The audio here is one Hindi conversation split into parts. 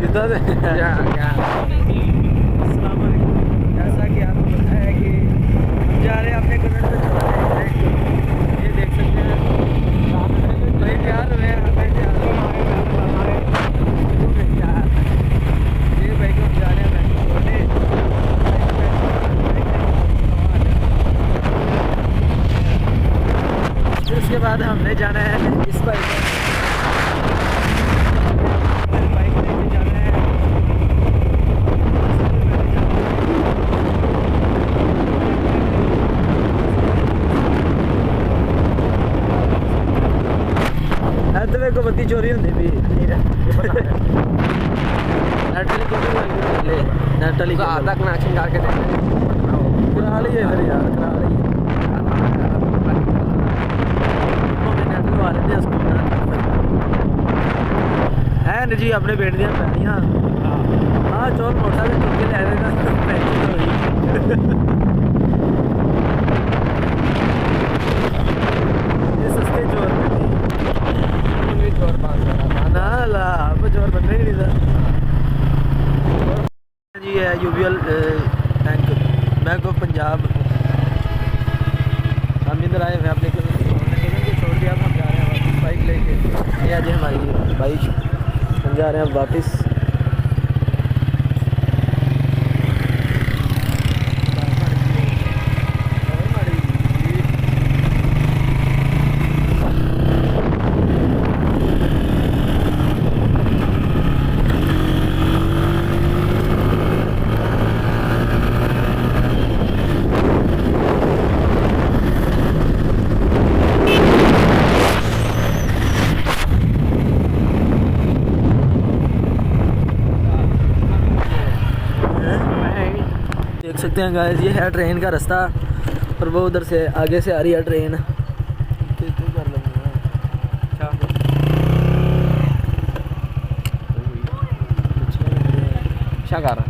कितना से जैसा कि आपको पता है कि हम जा रहे हैं अपने कमेंट पे छोड़ने, ये देख सकते हैं भाई प्यार में हमें ये भाई को हम जा रहे हैं छोड़ने। उसके बाद हमने जाना है इस बाइक लेके जाना है। ऐसे को बत्ती चोरी होती भी नेटली को आधा कनेक्शन करके करा लीजिए फिर यार, करा लीजिए है जी अपने पेट दियाँ पैनियाँ। हाँ चोर मोटरसाइकिल चुक के ले ये सस्ते चोर चोर ना ला अब चोर बनने ही नहीं था जी। है यूबीएल बैंक ऑफ पंजाब। हम इधर आए हुए अपने छोड़ दिया, हम जा रहे हैं वापस बाइक लेके। ये आज हमारी बाइक, हम जा रहे हैं वापस। देख सकते हैं गाइस, ये है ट्रेन का रास्ता और वो उधर से आगे से आ रही है ट्रेन। क्या कर रहा है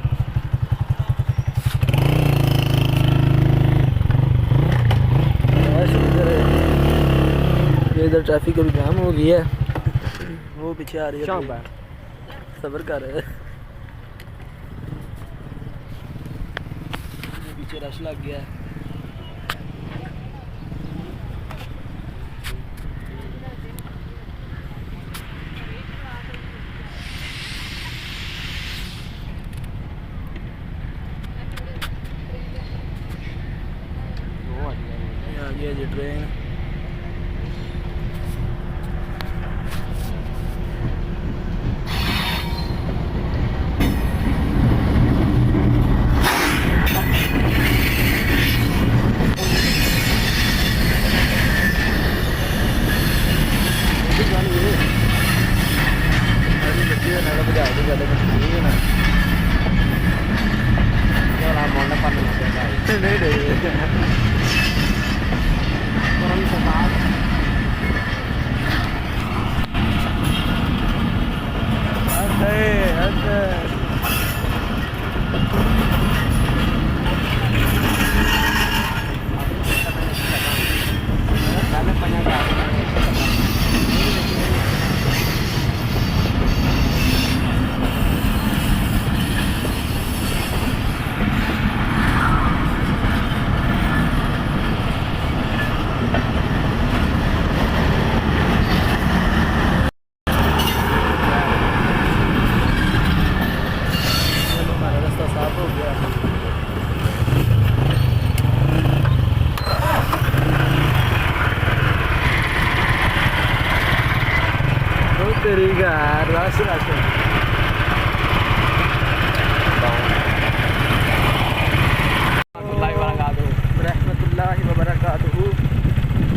इधर ट्रैफिक अभी जाम हो गई है, वो पीछे आ रही है, सब्र कर रहे हैं। पीछे रश लग गया है। ये जी ट्रेन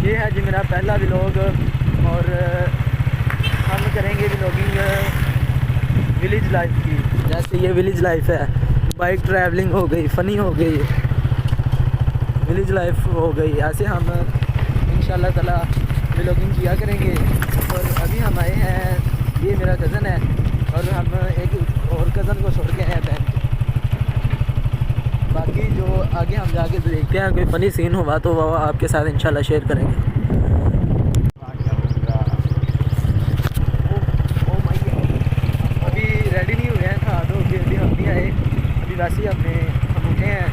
ये है जी मेरा पहला व्लॉग और हम करेंगे व्लॉगिंग विलेज लाइफ की। जैसे ये विलेज लाइफ है, बाइक ट्रैवलिंग हो गई, फ़नी हो गई, विलेज लाइफ हो गई, ऐसे हम इंशाल्लाह ताला व्लॉगिंग किया करेंगे। और अभी हम आए हैं, ये मेरा कज़न है और हम एक और कज़न को छोड़ के आए हैं बैंक। बाकी जो आगे हम जाके देखते हैं, कोई फ़नी सीन हुआ तो वो आपके साथ इंशाल्लाह शेयर करेंगे। अभी रेडी नहीं हुए हैं, वैसे ही हम उठे हैं,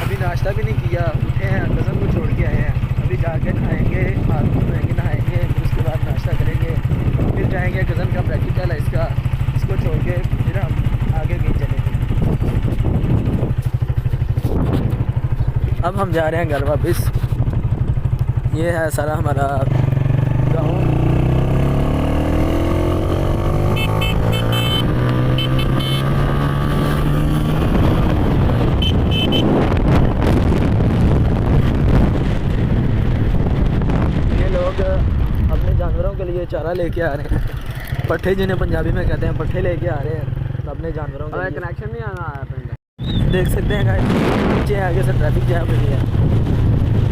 अभी नाश्ता भी नहीं किया, उठे हैं, कज़न को छोड़ के आए हैं। अभी जाके खाएंगे, हाथ धोएंगे, नहाएंगे, फिर उसके बाद नाश्ता करेंगे, फिर जाएंगे, कज़न का प्रैक्टिकल है इसका, इसको छोड़ के फिर हम आगे कहीं चलेंगे। अब हम जा रहे हैं घर वापस। ये है सारा हमारा गाँव। अपने जानवरों के लिए चारा लेके आ रहे हैं, पट्ठे जिन्हें पंजाबी में कहते हैं, पट्ठे लेके आ रहे हैं अपने जानवरों के लिए। कनेक्शन नहीं आना आया। देख सकते हैं गाइस, नीचे आगे से ट्रैफिक जैम लगी है।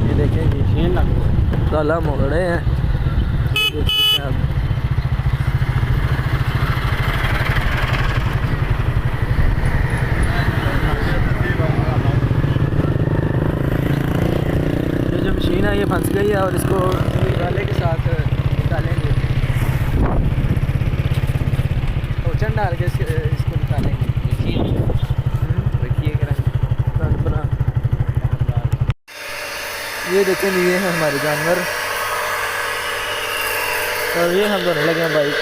ये देखें जी, शीन लग काला मोड़ रहे हैं, देख सकते हैं आप। ये जो मशीन है ये फंस गई है और इसको वाले के साथ निकालेंगे, ओचन डाल के इसको निकालेंगे। ये देखें, ये हैं हमारे जानवर और ये हम धोने लगे हैं बाइक।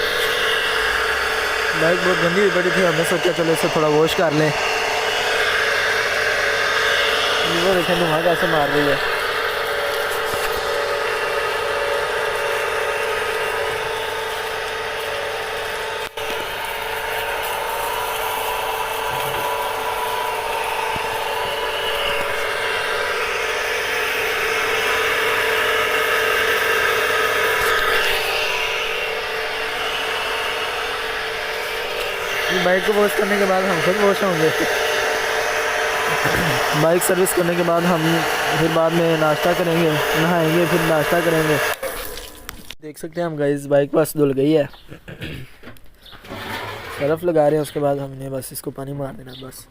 बहुत गंदी हुई पड़ी थी, हमने सोचा चलो इसे थोड़ा वॉश कर लें। वो देखें धुआं कैसे मार रही है। बाइक को वॉश करने के बाद हम खुद वॉश होंगे। बाइक सर्विस करने के बाद हम फिर बाद में नाश्ता करेंगे, नहाएंगे, फिर नाश्ता करेंगे। देख सकते हैं हम गाइस, बाइक बस धुल गई है, सर्फ लगा रहे हैं, उसके बाद हमने बस इसको पानी मार देना बस।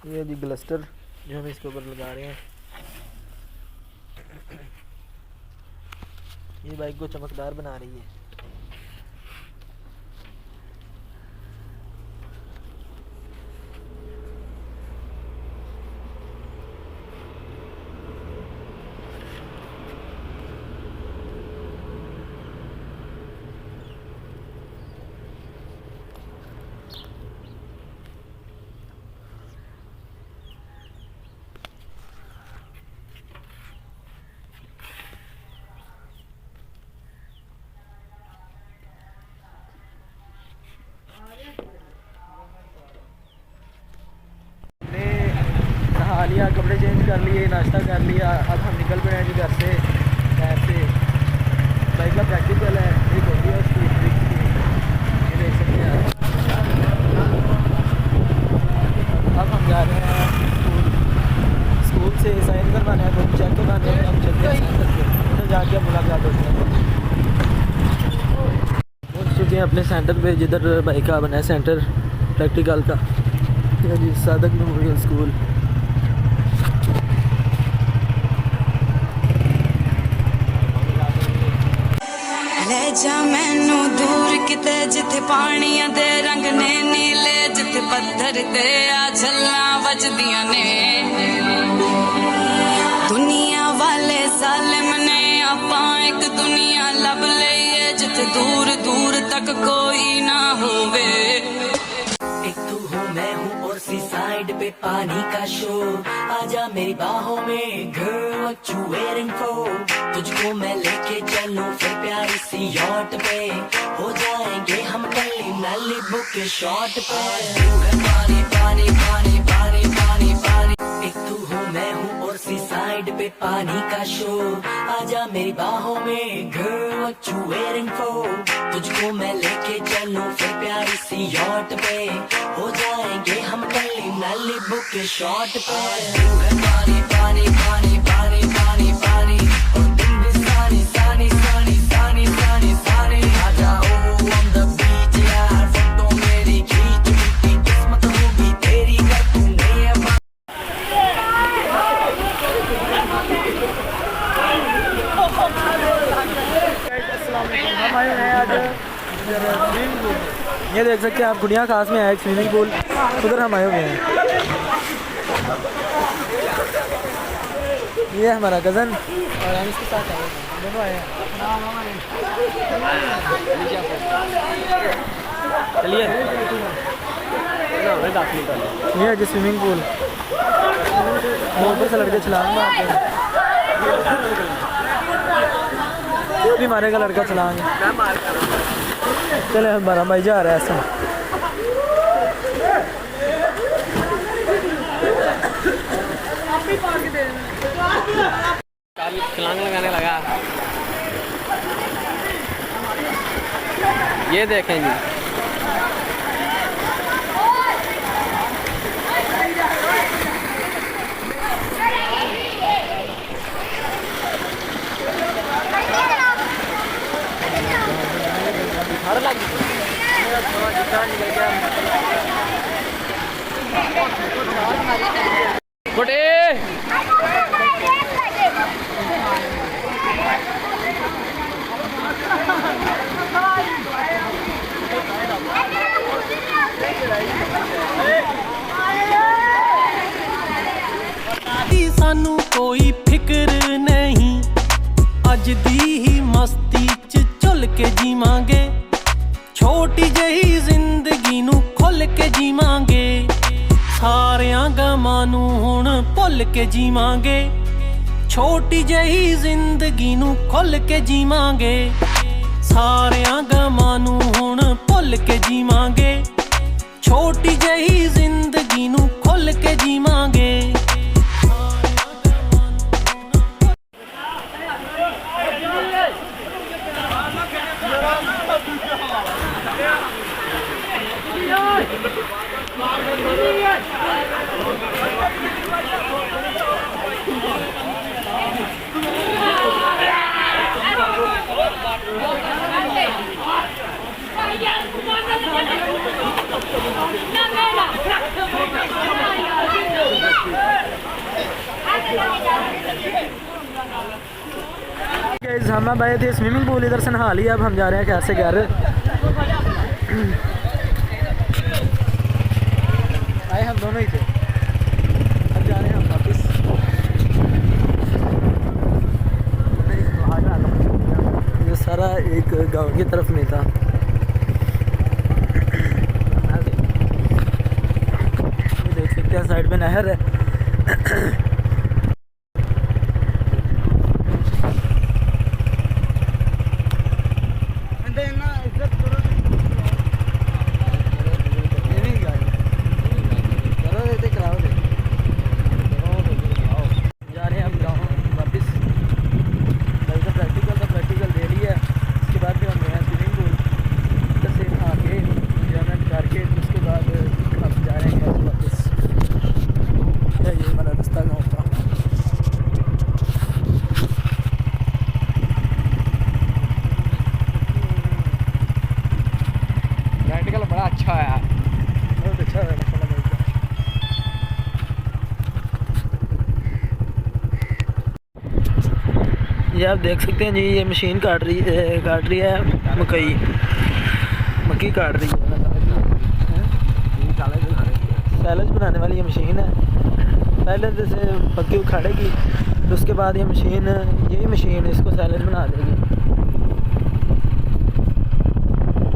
ये जी ग्लस्टर जो हम इसके ऊपर लगा रहे हैं, ये बाइक को चमकदार बना रही है। नहा लिया, कपड़े चेंज कर लिए, नाश्ता कर लिया, अब हम निकल पड़े हैं जी घर से, घर से। बाइक का प्रैक्टिकल है, एक होती है उसकी, ये देख सकते हैं। अब हम जा रहे हैं स्कूल से साइन करवाना है, तो चेक करवाने हैं, हम चलते हैं साइन करके, उधर जाके मुलाकात होती है। पहुँच चुके हैं अपने सेंटर पे, जिधर बाइक का बना है सेंटर प्रैक्टिकल का, जी सादक मेमोरियल स्कूल। ले जा मैनू दूर किते जिथे पानिया दे रंग ने नीले, जिथे पत्थर ते आ झल्ला वजदियां ने। दुनिया वाले जालिम ने आपां एक दुनिया लब लईए, जिथे दूर दूर तक कोई ना होवे। एक तू हूँ मैं हूँ और सी साइड पे पानी का शो, आजा मेरी बाहों में girl what you waiting for। तुझको मैं लेके चलूं फिर प्यारी सी यॉट पे, हो जाएंगे हम कली नली बुक शॉट पे। तू है पानी पानी पानी पानी पानी पानी, एक तू हूँ मैं हूँ पे पानी का शो, आजा मेरी बाहों में girl what you waiting for, तुझको मैं लेके चलूं फिर प्यारी सी यॉट पे, हो जाएंगे हम टल्ली नल्ली बुक के शॉट पे। तू है पानी पानी पानी पानी पानी पानी और तुम भी सानी सानी सानी सानी सानी सानी, आ जाओ on the beach यार, फोटो मेरी खींच, की किस्मत होगी तेरी कर तूने ये हम आए हैं आज स्विमिंग पूल। ये देख सकते हैं आप, गुड़िया खास में है एक स्विमिंग पूल, उधर हम आए हुए हैं। ये है हमारा कज़न और हम इसके साथ आए हैं, दोनों आए हैं। चलिए ये है जी स्विमिंग पूल, ऊपर से लड़के छलांग मारते हैं, वो भी मारेगा लड़का छलांग। चले हमारा भाई जा रहा है ऐसा। छलांग लगाने लगा। ये देखें जी, गुडे सानू कोई फिक्र नहीं, अज दी ही मस्ती च झुल के जीवांगे, छोटी जही जिंदगी नू खुल के जीवांगे, सारियां गमां नू हुण भुल के जीवांगे, छोटी जही जिंदगी नू खुल के जीवांगे, सारियां गमां नू हुण भुल के जीवांगे, छोटी जही जिंदगी नू खुल के जीवांगे। हम अब आए थे स्विमिंग पूल, इधर से नहा लिया, अब हम जा रहे हैं घर से घर। आए हम दोनों ही थे, अब जा रहे हैं हम वापस। ये सारा एक गांव की तरफ में था। ये देख सकते हैं साइड में नहर है। बड़ा अच्छा है, बहुत अच्छा है। ये आप देख सकते हैं जी, ये मशीन काट रही है मक्की काट रही है। सैलेज बनाने वाली ये मशीन है। पहले जैसे मक्की उखाड़ेगी, तो उसके बाद ये मशीन, यही मशीन इसको सैलेज बना देगी।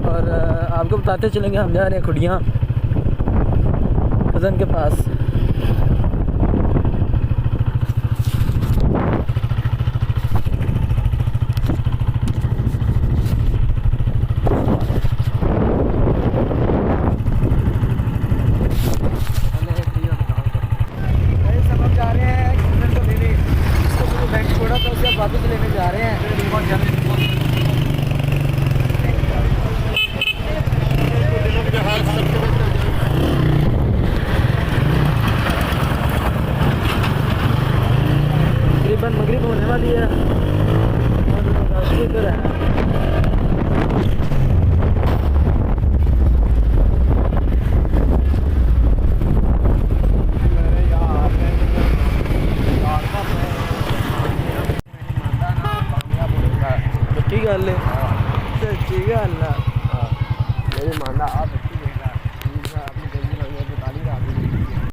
और आपको बताते चलेंगे, हम जा रहे हैं खुड़ियाँ कज़न के पास। सुपर है। की गल है